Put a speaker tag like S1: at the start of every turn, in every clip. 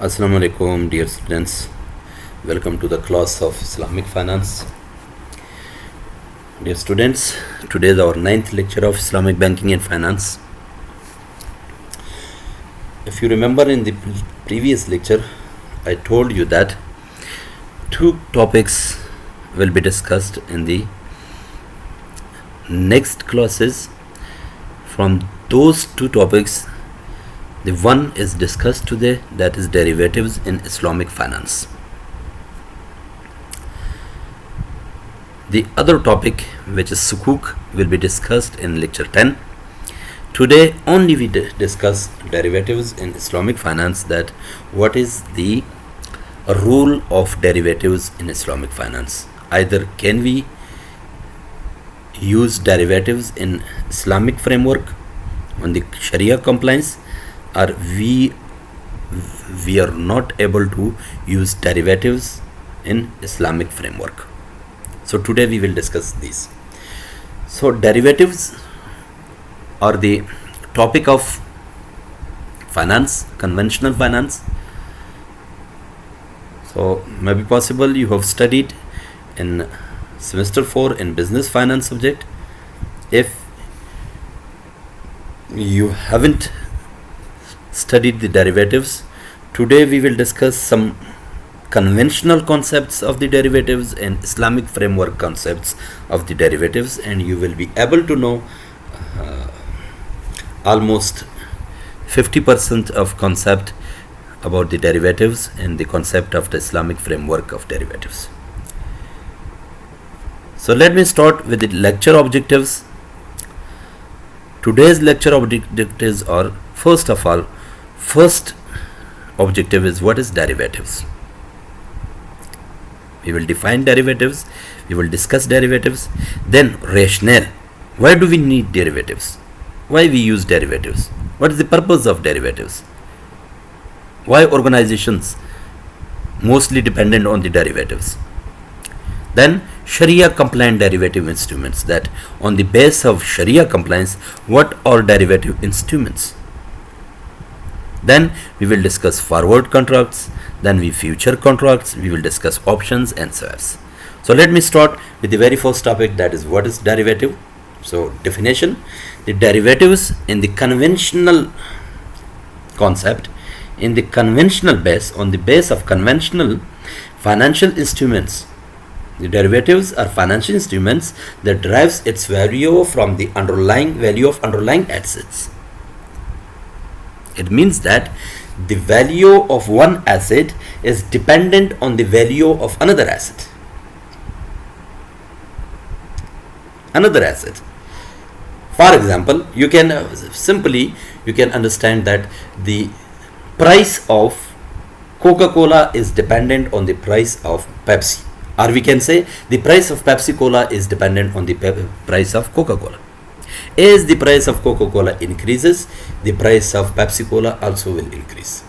S1: Assalamu alaikum, dear students. Welcome to the class of Islamic finance. Dear students, today is our ninth lecture of Islamic banking and finance. If you remember in the previous lecture, I told you that two topics will be discussed in the next classes. From those two topics, the one is discussed today, that is derivatives in Islamic finance. The other topic, which is sukuk, will be discussed in lecture 10. Today only we discuss derivatives in Islamic finance, that what is the rule of derivatives in Islamic finance. Either can we use derivatives in Islamic framework on the Sharia compliance, or we are not able to use derivatives in Islamic framework. So today we will discuss these. So derivatives are the topic of finance, conventional finance. So maybe possible you have studied in semester 4 in business finance subject. If you haven't studied the derivatives, today we will discuss some conventional concepts of the derivatives and Islamic framework concepts of the derivatives, and you will be able to know almost 50% of concept about the derivatives and the concept of the Islamic framework of derivatives. So let me start with the lecture objectives. Today's lecture objectives are, first of all, first objective is what is derivatives. We will define derivatives, we will discuss derivatives, then rationale. Why do we need derivatives? Why we use derivatives? What is the purpose of derivatives? Why organizations mostly dependent on the derivatives? Then Sharia compliant derivative instruments, that on the base of Sharia compliance, what are derivative instruments? Then we will discuss forward contracts, then future contracts, we will discuss options and swaps. So let me start with the very first topic, that is what is derivative. So definition: the derivatives in the conventional concept, in the conventional base, on the base of conventional financial instruments. The derivatives are financial instruments that derives its value from the underlying value of underlying assets. It means that the value of one asset is dependent on the value of another asset. For example, you can understand that the price of Coca-Cola is dependent on the price of Pepsi, or we can say the price of Pepsi-Cola is dependent on the price of Coca-Cola. As the price of Coca-Cola increases, the price of Pepsi-Cola also will increase.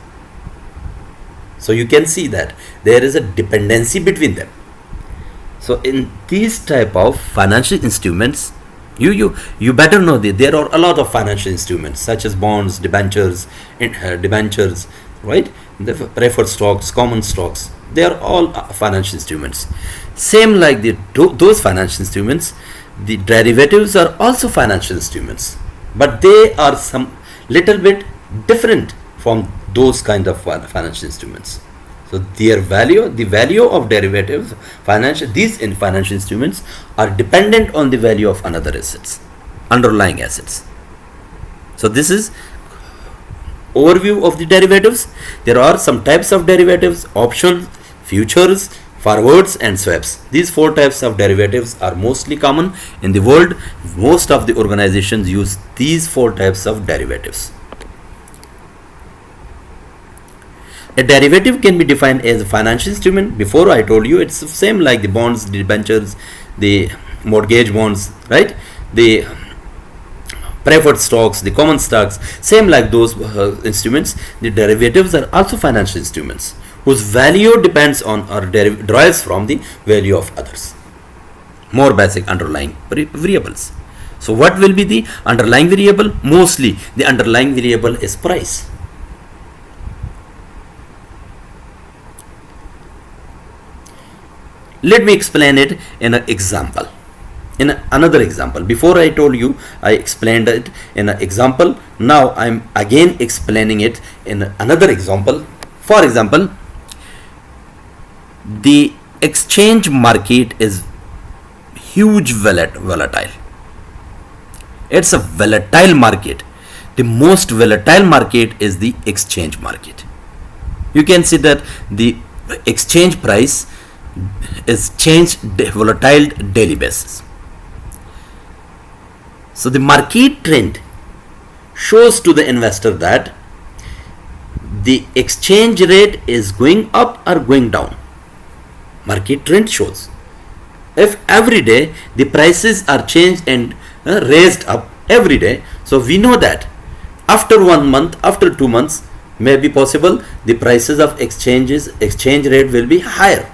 S1: So you can see that there is a dependency between them. So in these type of financial instruments, you better know that there are a lot of financial instruments such as bonds, debentures, right? The preferred stocks, common stocks, they are all financial instruments. Same like those financial instruments, the derivatives are also financial instruments, but they are some little bit different from those kind of financial instruments. So their value, the value of derivatives, these financial instruments are dependent on the value of another assets, underlying assets. So this is overview of the derivatives. There are some types of derivatives: options, futures, forwards and swaps. These four types of derivatives are mostly common in the world. Most of the organizations use these four types of derivatives. A derivative can be defined as a financial instrument. Before I told you, it's the same like the bonds, the debentures, the mortgage bonds, right? The preferred stocks, the common stocks, same like those instruments. The derivatives are also financial instruments whose value depends on or derives from the value of others, more basic underlying variables. So what will be the underlying variable? Mostly the underlying variable is price. Let me explain it in an example. In another example. Before I told you, I explained it in an example. Now I'm again explaining it in another example. For example, the exchange market is huge volatile. It's a volatile market. The most volatile market is the exchange market. You can see that the exchange price is changed volatile daily basis. So the market trend shows to the investor that the exchange rate is going up or going down. Market trend shows. If every day the prices are changed and raised up every day, so we know that after 1 month, after 2 months, may be possible the prices of exchange rate will be higher.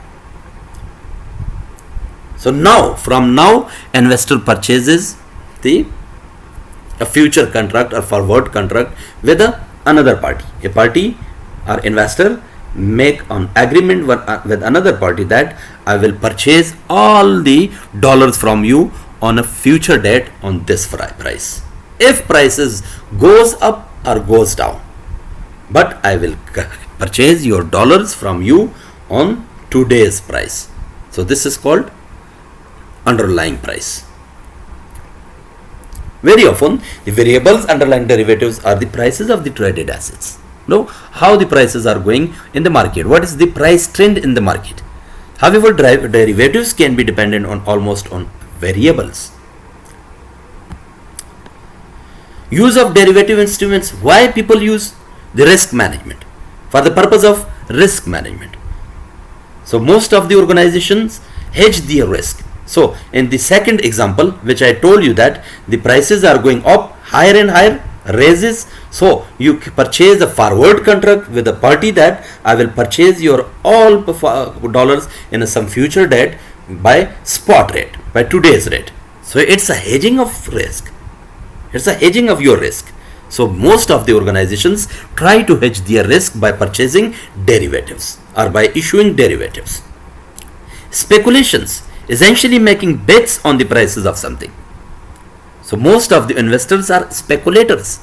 S1: So now, from now, investor purchases a future contract or forward contract with another party. A party or investor make an agreement with another party that I will purchase all the dollars from you on a future date on this price. If prices goes up or goes down, but I will purchase your dollars from you on today's price. So this is called underlying price. Very often the variables underlying derivatives are the prices of the traded assets. Know how the prices are going in the market. What is the price trend in the market? However, derivatives can be dependent on almost on variables. Use of derivative instruments. Why people use the risk management? For the purpose of risk management. So most of the organizations hedge their risk. So in the second example, which I told you that the prices are going up higher and higher, raises. So you purchase a forward contract with a party that I will purchase your all dollars in some future date by spot rate, by today's rate. So it's a hedging of risk. It's a hedging of your risk. So most of the organizations try to hedge their risk by purchasing derivatives or by issuing derivatives. Speculations, essentially making bets on the prices of something. So most of the investors are speculators.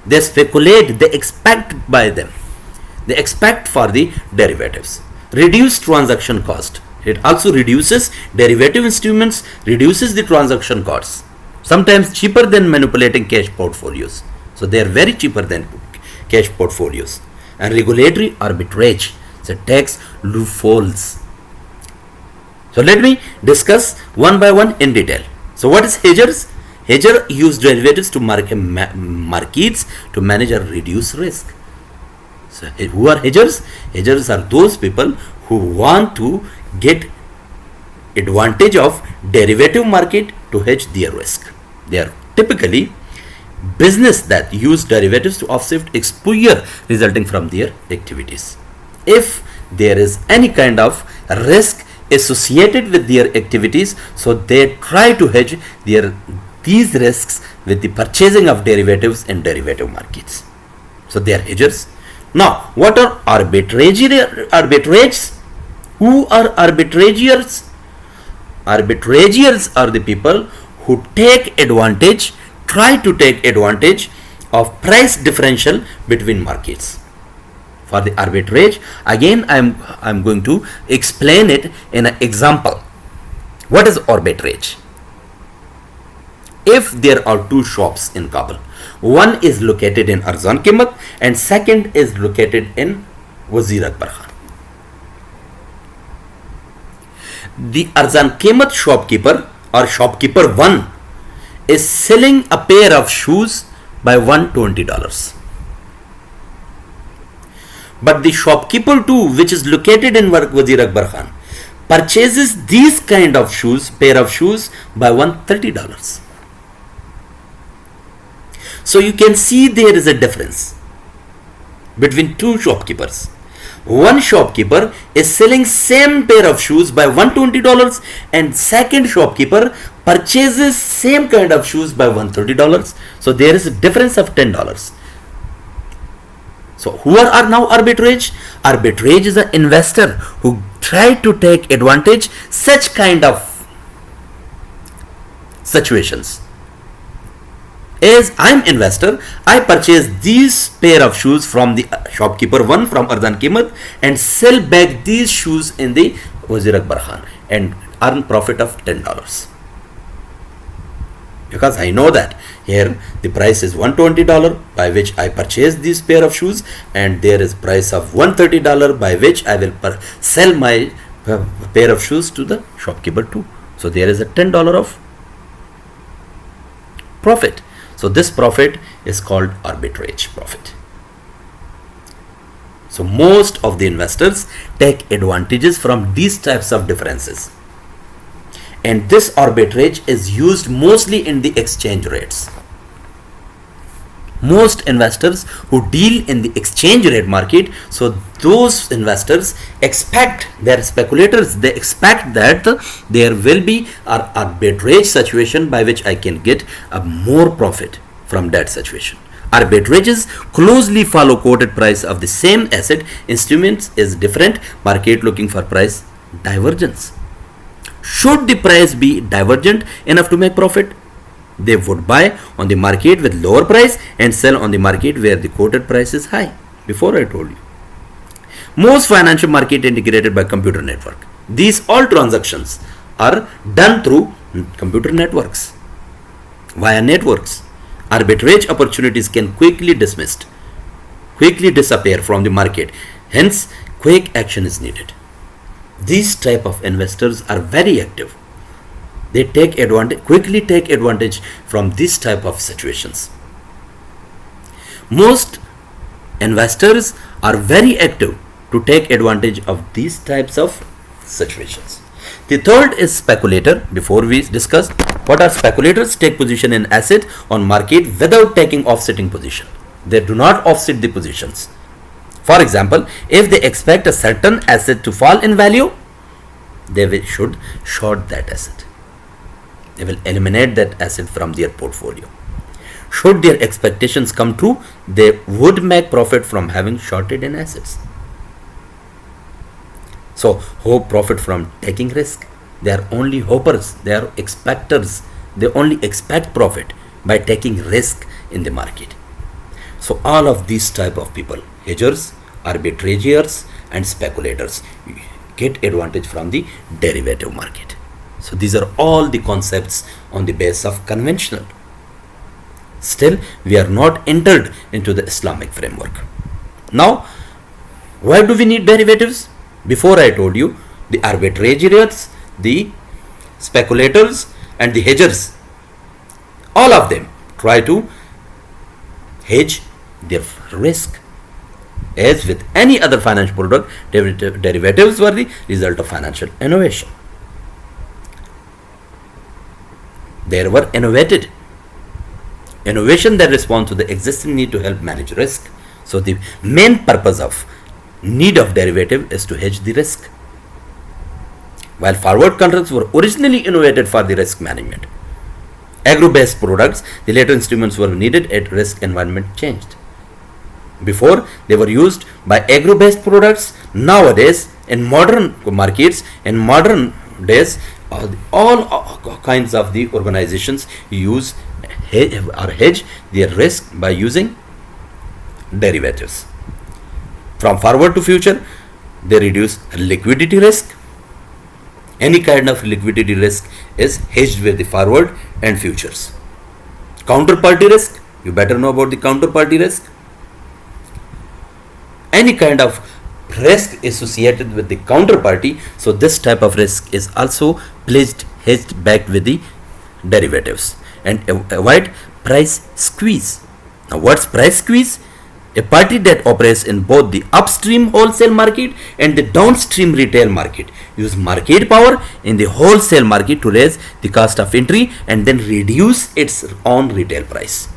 S1: They speculate, they expect by them. They expect for the derivatives. Reduce transaction cost. It also reduces derivative instruments, reduces the transaction costs. Sometimes cheaper than manipulating cash portfolios. So they are very cheaper than cash portfolios. And regulatory arbitrage. So tax loopholes. So let me discuss one by one in detail. So what is hedgers? Hedger use derivatives to markets to manage or reduce risk. So who are hedgers? Hedgers are those people who want to get advantage of derivative market to hedge their risk. They are typically business that use derivatives to offset exposure resulting from their activities. If there is any kind of risk associated with their activities, so they try to hedge these risks with the purchasing of derivatives in derivative markets. So they are hedgers. Now, what are arbitrageurs? Who are arbitrageurs? Arbitrageurs are the people who try to take advantage of price differential between markets. For the arbitrage, again I'm going to explain it in an example. What is arbitrage? If there are two shops in Kabul, one is located in Arzan Kimat and second is located in Wazir Akbar Khan. The Arzan Kimat shopkeeper or shopkeeper 1 is selling a pair of shoes by $120. But the shopkeeper 2, which is located in Wazir Akbar Khan, purchases these kind of pair of shoes by $130. So you can see there is a difference between two shopkeepers. One shopkeeper is selling same pair of shoes by $120 and second shopkeeper purchases same kind of shoes by $130. So there is a difference of $10. So who are now arbitrage? Arbitrage is an investor who try to take advantage such kind of situations. As I'm investor, I purchase these pair of shoes from the shopkeeper, one from Ardan Kimat, and sell back these shoes in the Wazir Akbar Khan and earn profit of $10. Because I know that here the price is $120 by which I purchase this pair of shoes, and there is price of $130 by which I will sell my pair of shoes to the shopkeeper too. So there is a $10 of profit. So this profit is called arbitrage profit. So most of the investors take advantages from these types of differences. And this arbitrage is used mostly in the exchange rates. Most investors who deal in the exchange rate market, so those investors expect, their speculators, they expect that there will be an arbitrage situation by which I can get a more profit from that situation. Arbitrages closely follow quoted price of the same asset. Instruments is different market looking for price divergence. Should the price be divergent enough to make profit, they would buy on the market with lower price and sell on the market where the quoted price is high. Before I told you. Most financial market integrated by computer network. These all transactions are done through computer networks. Via networks, arbitrage opportunities can quickly disappear from the market. Hence, quick action is needed. These type of investors are very active. They quickly take advantage from this type of situations. Most investors are very active to take advantage of these types of situations. The third is speculator. Before we discuss what are speculators, take position in asset on market without taking offsetting position. They do not offset the positions. For example, if they expect a certain asset to fall in value, they should short that asset. They will eliminate that asset from their portfolio. Should their expectations come true, they would make profit from having shorted in assets. So, hope profit from taking risk. They are only hopers, they are expectors. They only expect profit by taking risk in the market. So, all of these type of people, hedgers, arbitrageurs and speculators, get advantage from the derivative market. So these are all the concepts on the base of conventional. Still, we are not entered into the Islamic framework. Now, why do we need derivatives? Before I told you, the arbitrageurs, the speculators and the hedgers, all of them try to hedge their risk. As with any other financial product, derivatives were the result of financial innovation. They were innovated. Innovation that responds to the existing need to help manage risk. So the main purpose of need of derivative is to hedge the risk. While forward contracts were originally innovated for the risk management, agro-based products, the later instruments were needed as risk environment changed. Before, they were used by agro-based products. Nowadays, in modern markets, in modern days, all kinds of the organizations use or hedge their risk by using derivatives. From forward to future, they reduce liquidity risk. Any kind of liquidity risk is hedged with the forward and futures. Counterparty risk, you better know about the counterparty risk. Any kind of risk associated with the counterparty, so this type of risk is also hedged back with the derivatives and avoid price squeeze. Now what's price squeeze? A party that operates in both the upstream wholesale market and the downstream retail market use market power in the wholesale market to raise the cost of entry and then reduce its own retail price.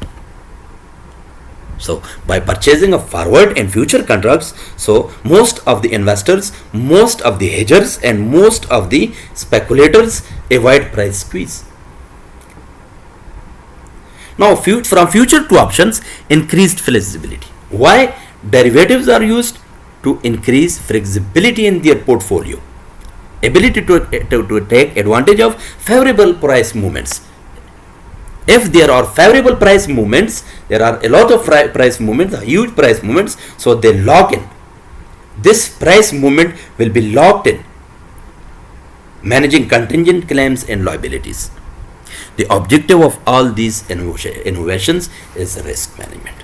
S1: So by purchasing of forward and future contracts, so most of the investors, most of the hedgers and most of the speculators avoid price squeeze. Now from future to options, increased flexibility. Why? Derivatives are used to increase flexibility in their portfolio, ability to take advantage of favorable price movements. If there are favorable price movements, there are a lot of price movements, huge price movements, so they lock in. This price movement will be locked in, managing contingent claims and liabilities. The objective of all these innovations is risk management.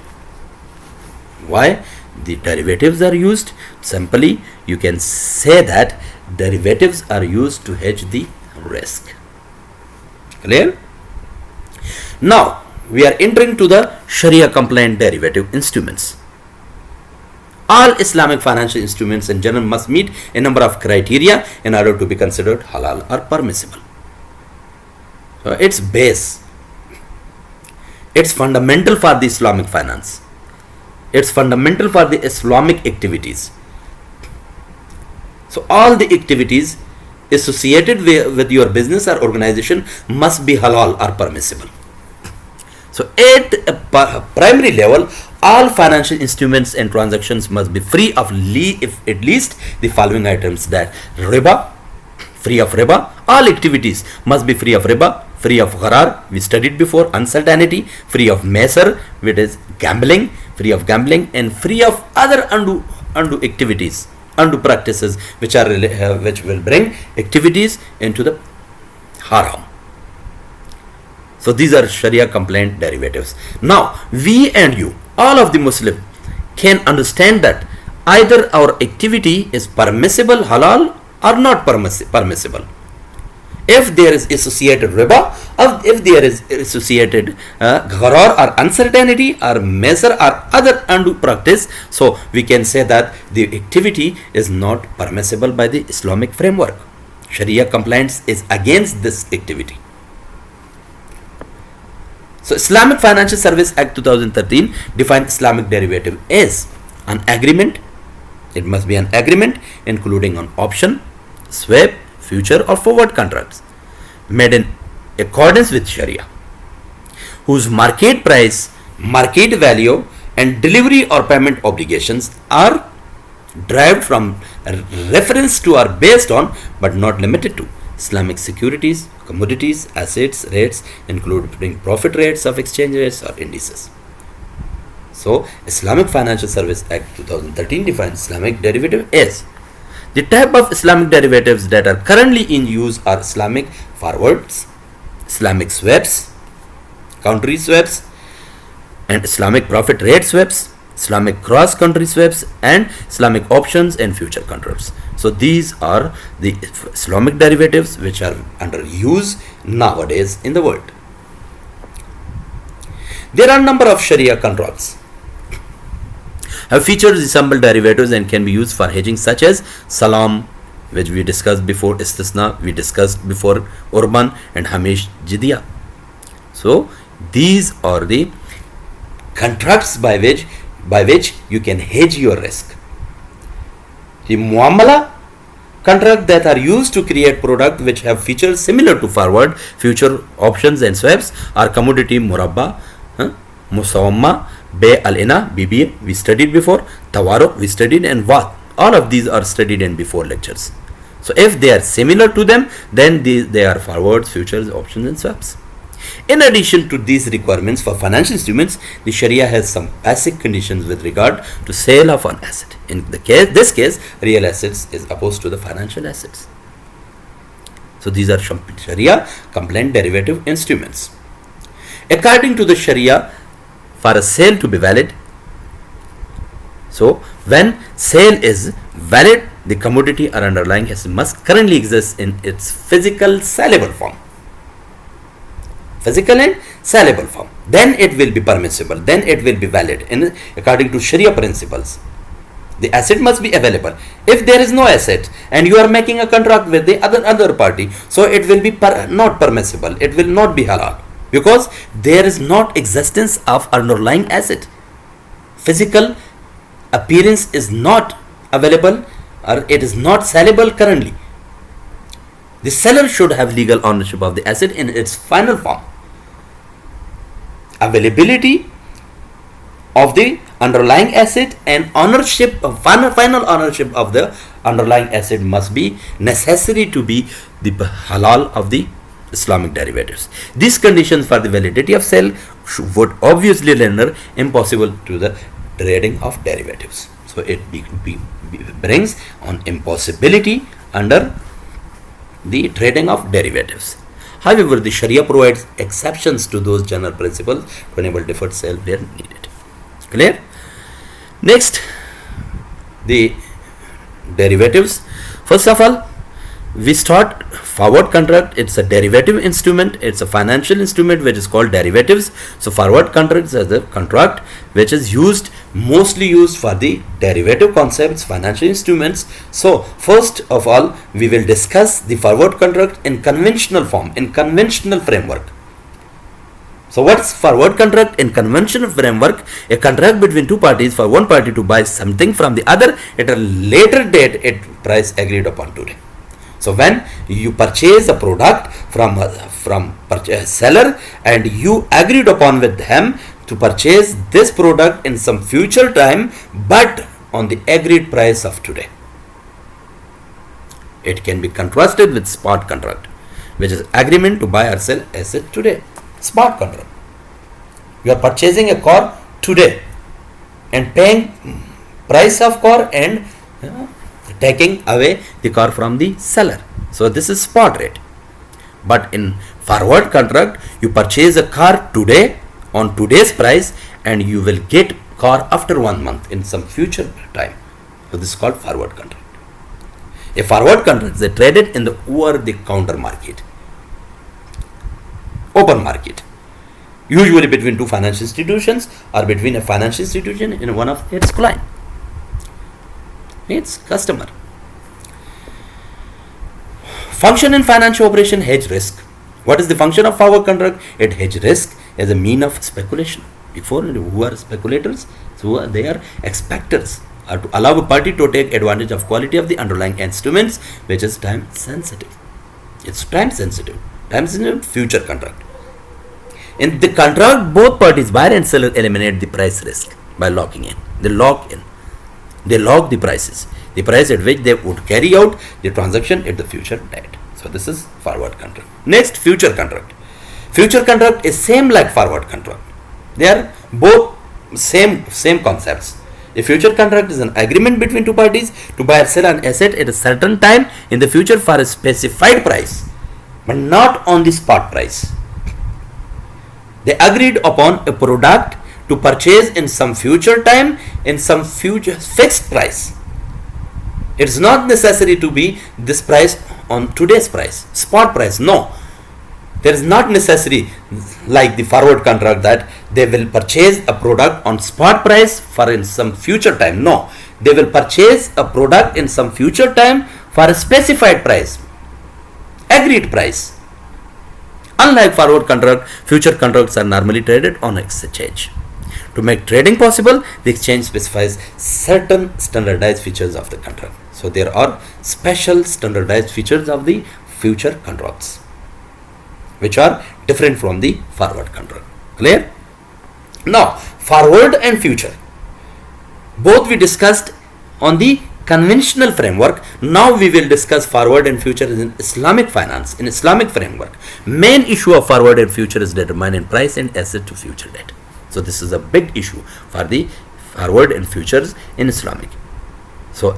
S1: Why the derivatives are used? Simply, you can say that derivatives are used to hedge the risk. Clear? Now, we are entering to the Sharia compliant derivative instruments. All Islamic financial instruments in general must meet a number of criteria in order to be considered halal or permissible. So its base, it's fundamental for the Islamic finance. It's fundamental for the Islamic activities. So all the activities associated with your business or organization must be halal or permissible. So at a primary level, all financial instruments and transactions must be free of at least the following items: that riba, free of riba. All activities must be free of riba, free of gharar, we studied before, uncertainty, free of maisar, which is gambling, free of gambling, and free of other undue activities, undue practices which will bring activities into the haram. So these are Sharia compliant derivatives. Now we and you, all of the Muslim, can understand that either our activity is permissible, halal, or not permissible. If there is associated riba, or if there is associated gharar or uncertainty or measure or other undue practice, so we can say that the activity is not permissible by the Islamic framework. Sharia compliance is against this activity. So Islamic Financial Service Act 2013 defines Islamic derivative as an agreement. It must be an agreement including an option, swap, future or forward contracts made in accordance with Sharia, whose market price, market value and delivery or payment obligations are derived from reference to or based on but not limited to Islamic securities, commodities, assets, rates, including profit rates of exchange rates or indices. So, Islamic Financial Service Act 2013 defines Islamic derivative as the type of Islamic derivatives that are currently in use are Islamic forwards, Islamic swaps, country swaps, and Islamic profit rate swaps, Islamic cross-country swaps, and Islamic options and future contracts. So these are the Islamic derivatives which are under use nowadays in the world. There are a number of Sharia contracts have featured resemble derivatives and can be used for hedging, such as salam, which we discussed before, istisna, we discussed before, urban and hamish jidya. So these are the contracts by which you can hedge your risk. The muamala contract that are used to create product which have features similar to forward, future, options and swaps are commodity murabba, musawamma, bay al-ina, BBA we studied before, tawaro we studied, and what. All of these are studied in before lectures. So if they are similar to them, then they are forwards, futures, options and swaps. In addition to these requirements for financial instruments, the Sharia has some basic conditions with regard to sale of an asset. In this case, real assets is opposed to the financial assets. So these are Sharia compliant derivative instruments. According to the Sharia, for a sale to be valid, so when sale is valid, the commodity or underlying asset must currently exist in its physical sellable form. Physical and sellable form. Then it will be permissible. Then it will be valid according to Sharia principles. The asset must be available. If there is no asset and you are making a contract with the other party, so it will be not permissible. It will not be halal because there is not existence of underlying asset. Physical appearance is not available or it is not sellable currently. The seller should have legal ownership of the asset in its final form. Availability of the underlying asset and ownership, final ownership of the underlying asset must be necessary to be the halal of the Islamic derivatives. These conditions for the validity of sale would obviously render impossible to the trading of derivatives. So it brings on impossibility under the trading of derivatives. However, the Sharia provides exceptions to those general principles to enable deferred sale where needed. Clear? Next, the derivatives. First of all, we start forward contract. It's a derivative instrument. It's a financial instrument which is called derivatives. So forward contracts are the contract which is mostly used for the derivative concepts, financial instruments. So first of all, we will discuss the forward contract in conventional form, in conventional framework. So what's forward contract in conventional framework? A contract between two parties for one party to buy something from the other at a later date at price agreed upon today. So when you purchase a product from seller and you agreed upon with him to purchase this product in some future time, but on the agreed price of today. It can be contrasted with spot contract, which is agreement to buy or sell asset today. Spot contract. You are purchasing a car today and paying price of car and taking away the car from the seller. So this is spot rate. But in forward contract, you purchase a car today on today's price and you will get car after 1 month in some future time. So this is called forward contract. A forward contract is traded in the over-the-counter market, open market, usually between two financial institutions or between a financial institution and one of its client, its customer. Function in financial operation: hedge risk. What is the function of forward contract? It hedge risk as a mean of speculation. Before, who are speculators? So they are expectors, or to allow a party to take advantage of quality of the underlying instruments, which is time sensitive. It's time sensitive. Time sensitive future contract. In the contract, both parties, buyer and seller, eliminate the price risk by locking in. They lock in. They lock the prices. The price at which they would carry out the transaction at the future date. So this is forward contract. Next, future contract. Future contract is same like forward contract. They are both same concepts. A future contract is an agreement between two parties to buy or sell an asset at a certain time in the future for a specified price, but not on the spot price. They agreed upon a product to purchase in some future time in some future fixed price. It's not necessary to be this price on today's price, spot price. No, there is not necessary like the forward contract that they will purchase a product on spot price for in some future time. No, they will purchase a product in some future time for a specified price, agreed price. Unlike forward contract, future contracts are normally traded on exchange. To make trading possible, the exchange specifies certain standardized features of the contract. So there are special standardized features of the future contracts, which are different from the forward contract. Clear? Now, forward and future, both we discussed on the conventional framework. Now we will discuss forward and future in Islamic finance, in Islamic framework. Main issue of forward and future is determining price and asset to future date. So this is a big issue for the forward and futures in Islamic. So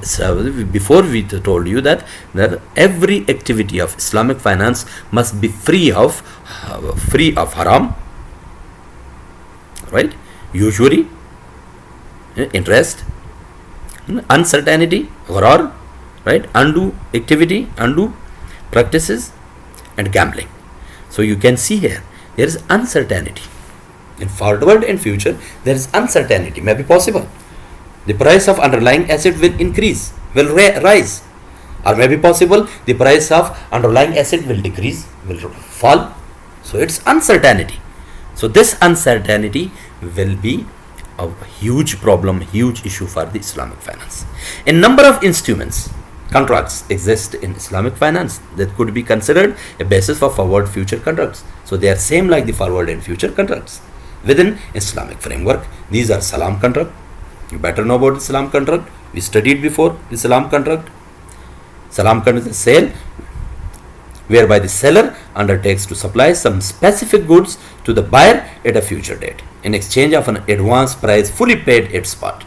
S1: before we told you that every activity of Islamic finance must be free of haram, right? Usury, interest, uncertainty, gharar, right? Undue activity, undue practices, and gambling. So you can see here there is uncertainty. In forward and future, there is uncertainty. May be possible the price of underlying asset will increase, will rise, or may be possible the price of underlying asset will decrease, will fall. So it's uncertainty. So this uncertainty will be a huge problem, huge issue for the Islamic finance. A number of instruments, contracts exist in Islamic finance that could be considered a basis for forward future contracts. So they are same like the forward and future contracts. Within Islamic framework, these are salam contract, You better know about the salam contract. We studied before the salam contract. Salam contract is a sale whereby the seller undertakes to supply some specific goods to the buyer at a future date in exchange of an advance price fully paid at spot.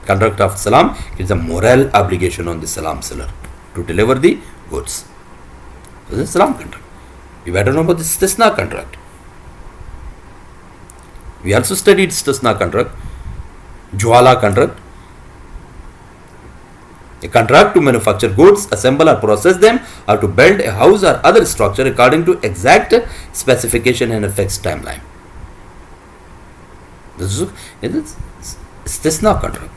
S1: Contract of salam is a moral obligation on the salam seller to deliver the goods. So this is salam contract. You better know about the istisna contract. We also studied istisna contract, Jwala contract. A contract to manufacture goods, assemble or process them, or to build a house or other structure according to exact specification and a fixed timeline. This is istisna contract,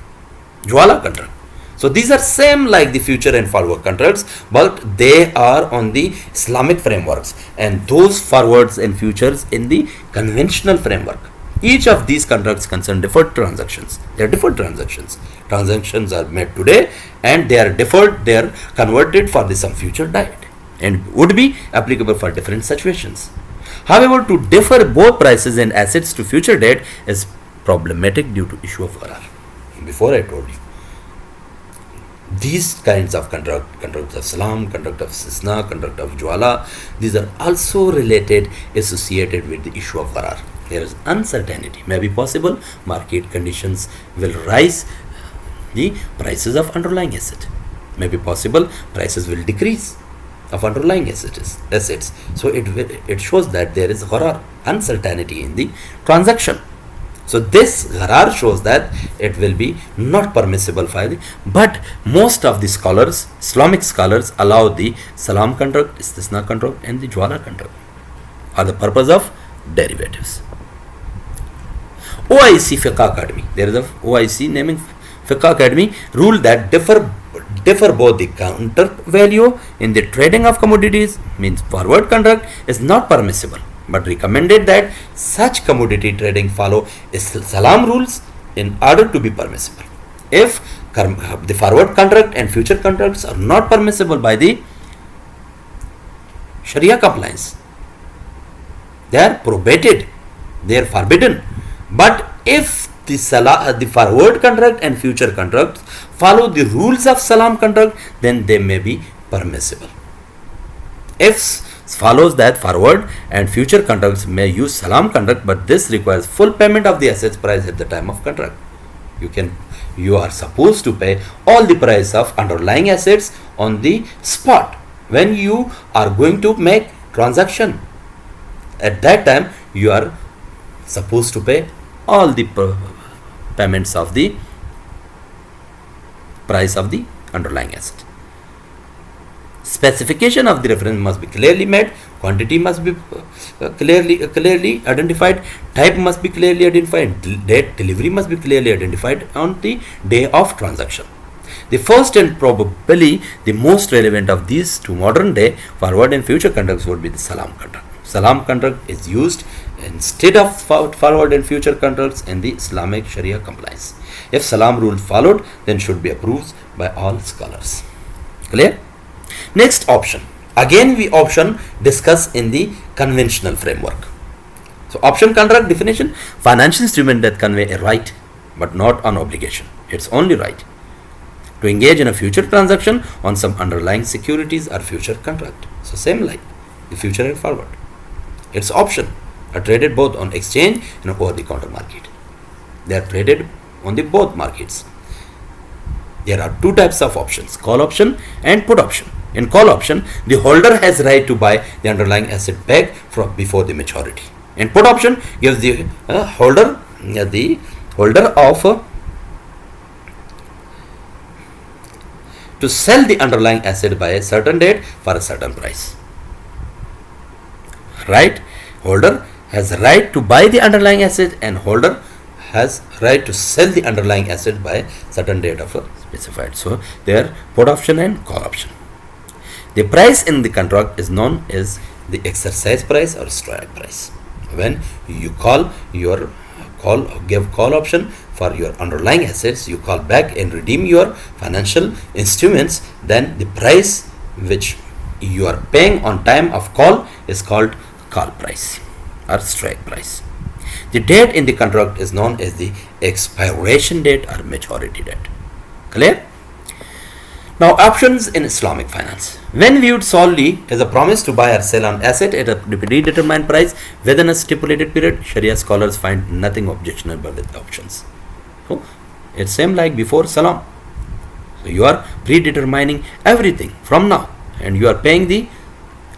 S1: Jwala contract. So these are same like the future and forward contracts, but they are on the Islamic frameworks, and those forwards and futures in the conventional framework. Each of these contracts concern deferred transactions. They are deferred transactions. Transactions are made today and they are deferred, they are converted for some future date and would be applicable for different situations. However, to defer both prices and assets to future date is problematic due to issue of gharar. Before I told you, these kinds of contract of salam, contract of istisna, contract of jwala, these are also related, associated with the issue of gharar. There is uncertainty. May be possible market conditions will rise the prices of underlying asset. May be possible prices will decrease of underlying assets. So it shows that there is gharar, uncertainty in the transaction. So this gharar shows that it will be not permissible for the, but most of the scholars, Islamic scholars, allow the salam contract, istisna contract and the jwala contract for the purpose of derivatives. OIC Fiqh Academy, there is a OIC naming Fiqh Academy rule that differ both the counter value in the trading of commodities, means forward contract is not permissible, but recommended that such commodity trading follow salam rules in order to be permissible. If the forward contract and future contracts are not permissible by the Sharia compliance, they are prohibited, they are forbidden. But if the forward contract and future contracts follow the rules of salam contract, then they may be permissible. If follows that forward and future contracts may use salam contract, but this requires full payment of the assets price at the time of contract. You are supposed to pay all the price of underlying assets on the spot when you are going to make transaction. At that time you are supposed to pay all the payments of the price of the underlying asset. Specification of the reference must be clearly made, quantity must be clearly identified, type must be clearly identified, date delivery must be clearly identified on the day of transaction. The first and probably the most relevant of these to modern day forward and future contracts would be the salam contract. Salam contract is used instead of forward and future contracts in the Islamic Sharia compliance. If salam rule followed, then should be approved by all scholars. Clear? Next option. Again we option discuss in the conventional framework. So option contract definition: financial instrument that convey a right but not an obligation. It's only right to engage in a future transaction on some underlying securities or future contract. So same like the future and forward. It's option are traded both on exchange and over the counter market. They are traded on the both markets. There are two types of options: call option and put option. In call option, the holder has right to buy the underlying asset back from before the maturity. In put option, gives the holder of to sell the underlying asset by a certain date for a certain price. Right? Holder has right to buy the underlying asset and holder has right to sell the underlying asset by a certain date of a specified. So there put option and call option. The price in the contract is known as the exercise price or strike price. When you give call option for your underlying assets, you call back and redeem your financial instruments, then the price which you are paying on time of call is called call price or strike price. The date in the contract is known as the expiration date or maturity date. Clear? Now, options in Islamic finance. When viewed solely as a promise to buy or sell an asset at a predetermined price within a stipulated period, Sharia scholars find nothing objectionable with options. So, it's same like before salam. So, you are predetermining everything from now, and you are paying the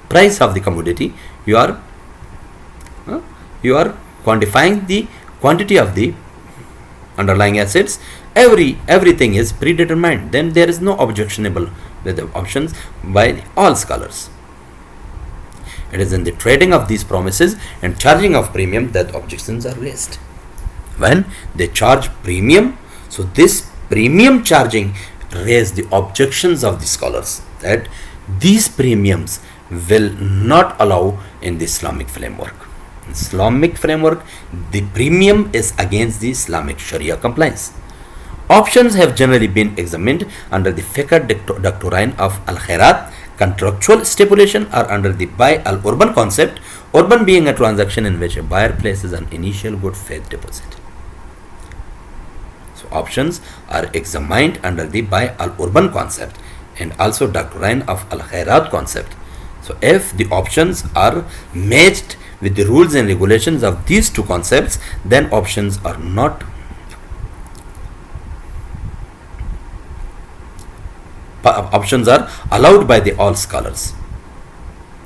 S1: price of the commodity. You are quantifying the quantity of the underlying assets. Everything is predetermined. Then there is no objectionable with the options by all scholars. It is in the trading of these promises and charging of premium that objections are raised. When they charge premium, so this premium charging raise the objections of the scholars that these premiums will not allow in the Islamic framework. Islamic framework, the premium is against the Islamic Sharia compliance. Options have generally been examined under the fiqh doctrine of al-khairat, contractual stipulation, or under the buy al-urban concept, urban being a transaction in which a buyer places an initial good faith deposit. So options are examined under the buy al-urban concept and also doctrine of al-khairat concept. So if the options are matched with the rules and regulations of these two concepts, then options are allowed by the all scholars.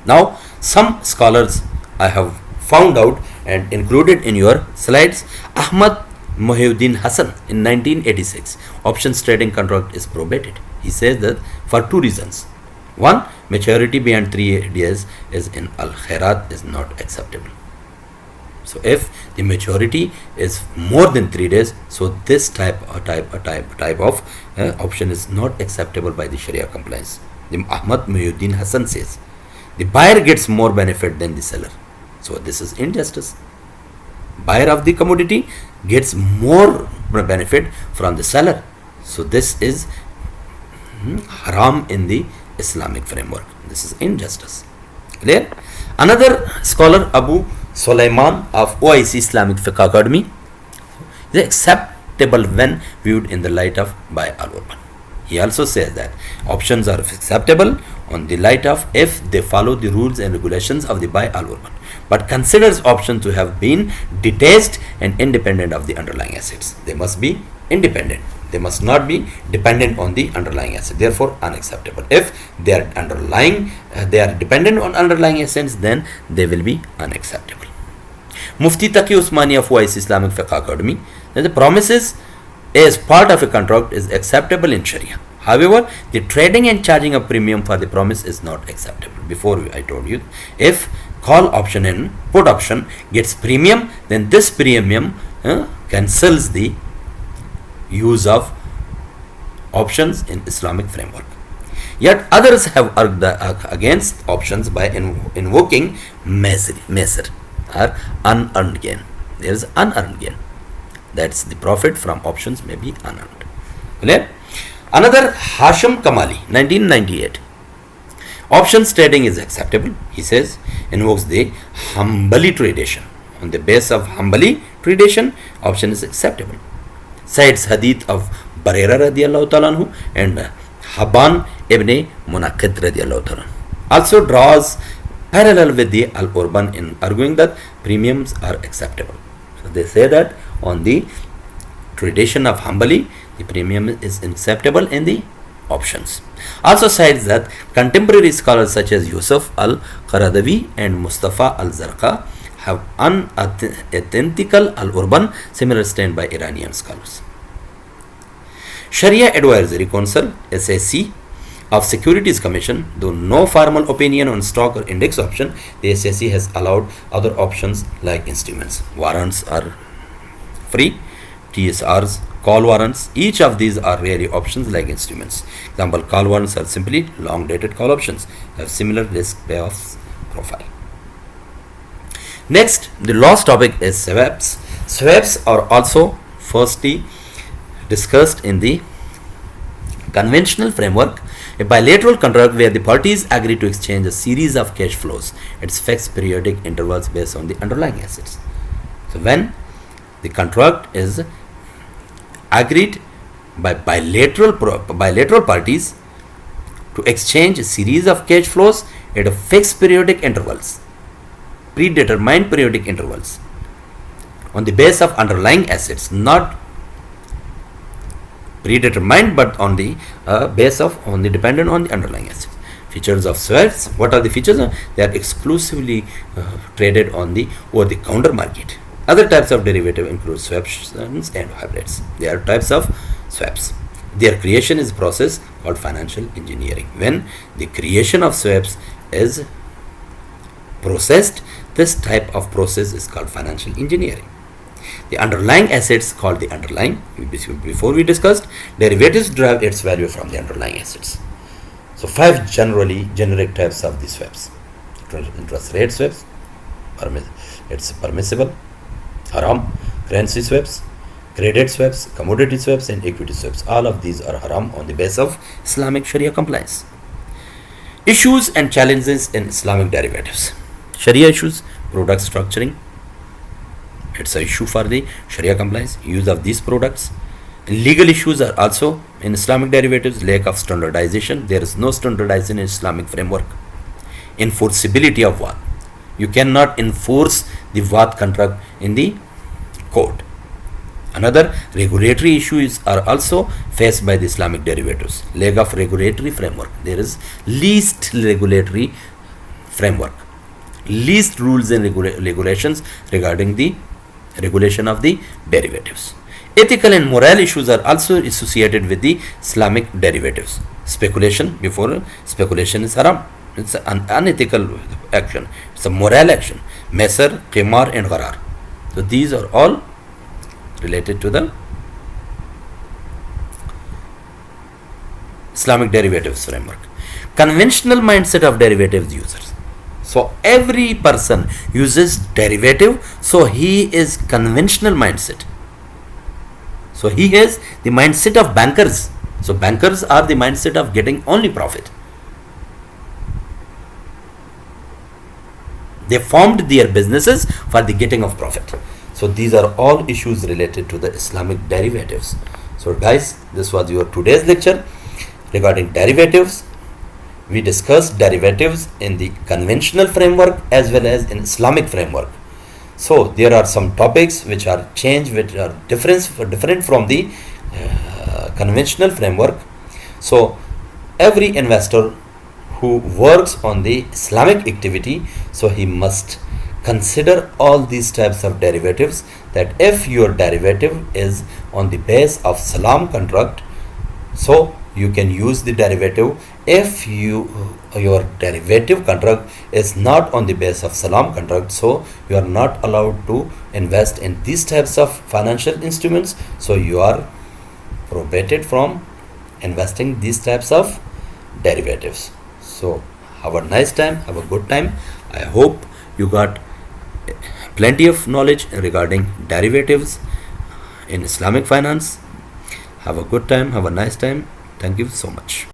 S1: Now, some scholars I have found out and included in your slides. Ahmad Muhyiddin Hassan in 1986, options trading contract is prohibited. He says that for two reasons. One, maturity beyond 3 years is in al-khairat is not acceptable. So if the maturity is more than 3 days, so this type of option is not acceptable by the Sharia compliance. The Ahmad Muhyiddin Hassan says the buyer gets more benefit than the seller. So this is injustice. Buyer of the commodity gets more benefit from the seller. So this is haram in the Islamic framework. This is injustice. Clear? Another scholar, Abu Sulaiman of OIC Islamic Fiqh Academy, is acceptable when viewed in the light of buy al-urban. He also says that options are acceptable on the light of if they follow the rules and regulations of the buy al-urban, but considers options to have been detached and independent of the underlying assets. They must be independent. They must not be dependent on the underlying asset. Therefore, unacceptable. If they are dependent on underlying assets, then they will be unacceptable. Mufti Taqi Usmani of OIC Islamic Fiqh Academy, that the promises as part of a contract is acceptable in Sharia. However, the trading and charging of premium for the promise is not acceptable. Before I told you, if call option and put option gets premium, then this premium cancels the use of options in Islamic framework. Yet others have argued against options by invoking mesr or unearned gain. There is unearned gain. That's the profit from options may be unearned. Clear? Another, Hashim Kamali, 1998. Options trading is acceptable. He says, invokes the Hanbali tradition. On the base of Hanbali tradition, option is acceptable. Cites hadith of Barera radiallahu ta'ala anhu and Haban ibn Munaqid radiallahu ta'ala. Also draws parallel with the al-urban in arguing that premiums are acceptable. So they say that on the tradition of Hanbali, the premium is acceptable in the options. Also cites that contemporary scholars such as Yusuf al-Qaradawi and Mustafa al-Zarqa have unethical al-urban similar stand by Iranian scholars. Sharia Advisory Council SAC of Securities Commission, though no formal opinion on stock or index option, the SAC has allowed other options like instruments. Warrants are free, TSRs, call warrants. Each of these are really options like instruments. Example, call warrants are simply long dated call options, have similar risk payoff profile. Next, the last topic is swaps. Swaps are also firstly discussed in the conventional framework, a bilateral contract where the parties agree to exchange a series of cash flows at fixed periodic intervals based on the underlying assets. So when the contract is agreed by bilateral parties to exchange a series of cash flows at a fixed periodic intervals, predetermined periodic intervals, on the base of underlying assets, not predetermined but on the base of only dependent on the underlying assets. Features of swaps. What are the features? They are exclusively traded on the over the counter market. Other types of derivative include swaps and hybrids. They are types of swaps. Their creation is a process called financial engineering. When the creation of swaps is processed, this type of process is called financial engineering. The underlying assets called the underlying. Before we discussed, derivatives derive its value from the underlying assets. So 5 generic types of these swaps. Interest rate swaps, it's permissible. Haram, currency swaps, credit swaps, commodity swaps, and equity swaps. All of these are haram on the basis of Islamic Sharia compliance. Issues and challenges in Islamic derivatives. Sharia issues, product structuring. It's an issue for the Sharia compliance, use of these products. Legal issues are also in Islamic derivatives, lack of standardization. There is no standardization in Islamic framework. Enforceability of VAT. You cannot enforce the VAT contract in the court. Another regulatory issues are also faced by the Islamic derivatives. Lack of regulatory framework. There is least regulatory framework, least rules and regulations regarding the regulation of the derivatives. Ethical and moral issues are also associated with the Islamic derivatives. Speculation. Before, speculation is haram. It's an unethical action. It's a moral action. Mesar, qimar and gharar. So these are all related to the Islamic derivatives framework. Conventional mindset of derivatives users. So every person uses derivative, so he is conventional mindset. So he has the mindset of bankers. So bankers are the mindset of getting only profit. They formed their businesses for the getting of profit. So these are all issues related to the Islamic derivatives. So guys, this was your today's lecture regarding derivatives. We discussed derivatives in the conventional framework as well as in Islamic framework. So there are some topics which are changed, which are different from the conventional framework. So every investor who works on the Islamic activity, so he must consider all these types of derivatives, that if your derivative is on the base of salam contract, so you can use the derivative. If your derivative contract is not on the base of salam contract, so you are not allowed to invest in these types of financial instruments. So you are prohibited from investing these types of derivatives. So have a nice time, have a good time. I hope you got plenty of knowledge regarding derivatives in Islamic finance. Have a good time, have a nice time. Thank you so much.